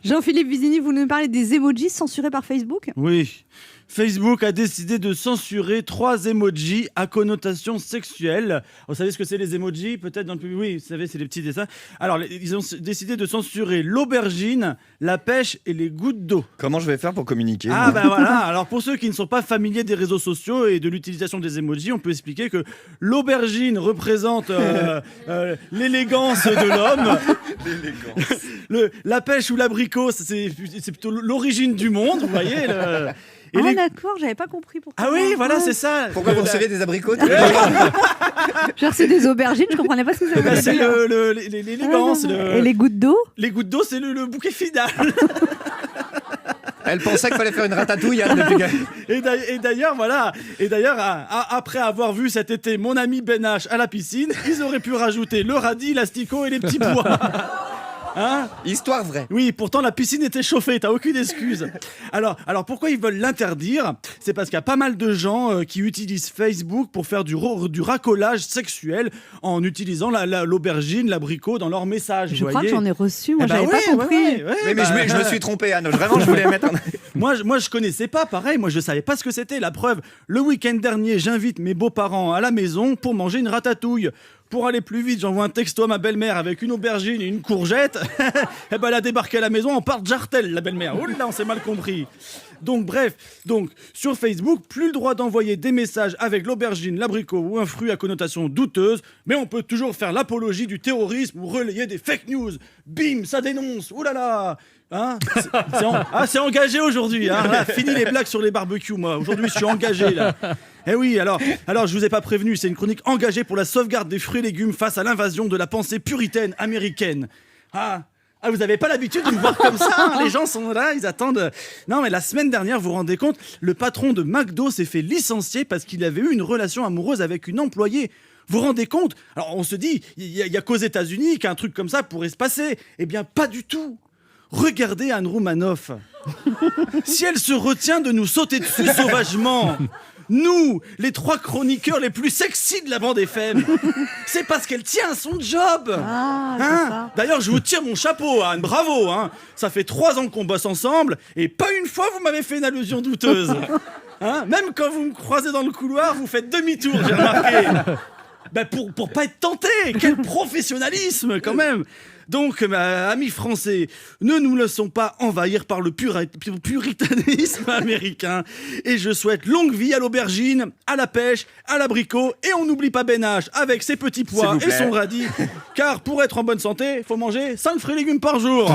Jean-Philippe Vizini, vous nous parlez des emojis censurés par Facebook? Oui. Facebook a décidé de censurer 3 emojis à connotation sexuelle. Vous savez ce que c'est les emojis? Peut-être dans le public. Oui, vous savez, c'est les petits dessins. Alors, ils ont décidé de censurer l'aubergine, la pêche et les gouttes d'eau. Comment je vais faire pour communiquer? Ah ben voilà, alors pour ceux qui ne sont pas familiers des réseaux sociaux et de l'utilisation des emojis, on peut expliquer que l'aubergine représente l'élégance de l'homme. La pêche ou l'abricot, c'est plutôt l'origine du monde, vous voyez. D'accord, j'avais pas compris pourquoi. Ah oui, voilà, c'est ça. Pourquoi vous recevez des abricots? J'ai reçu des aubergines, je comprenais pas ce que ça voulait C'est dire. l'élégance. Et les gouttes d'eau? Les gouttes d'eau, c'est le bouquet final. Elle pensait qu'il fallait faire une ratatouille. Hein, Et d'ailleurs, voilà. Et d'ailleurs, après avoir vu cet été mon ami Ben H à la piscine, ils auraient pu rajouter le radis, l'asticot et les petits pois. Hein? Histoire vraie. Oui, pourtant la piscine était chauffée, t'as aucune excuse. Alors pourquoi ils veulent l'interdire? C'est parce qu'il y a pas mal de gens qui utilisent Facebook pour faire du racolage sexuel en utilisant l'aubergine, l'abricot dans leurs messages. Je crois que j'en ai reçu, moi j'avais pas compris. Mais je me suis trompé, Anne. Vraiment, je voulais mettre. Moi, je connaissais pas, pareil. Moi, je savais pas ce que c'était. La preuve, le week-end dernier, j'invite mes beaux-parents à la maison pour manger une ratatouille. Pour aller plus vite, j'envoie un texto à ma belle-mère avec une aubergine et une courgette. Et ben, elle a débarqué à la maison en part de jartel, la belle-mère. Oh là, on s'est mal compris. Donc, bref, sur Facebook, plus le droit d'envoyer des messages avec l'aubergine, l'abricot ou un fruit à connotation douteuse, mais on peut toujours faire l'apologie du terrorisme ou relayer des fake news. Bim, ça dénonce. Ouh là là. Hein, c'est engagé aujourd'hui. Hein. Là, fini les blagues sur les barbecues, moi. Aujourd'hui, je suis engagé, là. Eh oui, alors je vous ai pas prévenu, c'est une chronique engagée pour la sauvegarde des fruits et légumes face à l'invasion de la pensée puritaine américaine. Vous avez pas l'habitude de me voir comme ça, hein. Les gens sont là, ils attendent. Non, mais la semaine dernière, vous vous rendez compte, le patron de McDo s'est fait licencier parce qu'il avait eu une relation amoureuse avec une employée. Vous vous rendez compte? Alors on se dit, il y a qu'aux États-Unis qu'un truc comme ça pourrait se passer. Eh bien, pas du tout. Regardez Anne Roumanoff. Si elle se retient de nous sauter dessus sauvagement, nous, les 3 chroniqueurs les plus sexy de la bande FM, c'est parce qu'elle tient à son job. D'ailleurs, je vous tire mon chapeau, Anne, bravo. Hein. Ça fait 3 ans qu'on bosse ensemble et pas une fois vous m'avez fait une allusion douteuse. Même quand vous me croisez dans le couloir, vous faites demi-tour, j'ai remarqué. Pour pas être tenté, quel professionnalisme quand même. Donc, amis français, ne nous laissons pas envahir par le puritanisme américain. Et je souhaite longue vie à l'aubergine, à la pêche, à l'abricot. Et on n'oublie pas Ben H avec ses petits pois et son radis. Car pour être en bonne santé, il faut manger 5 fruits et légumes par jour.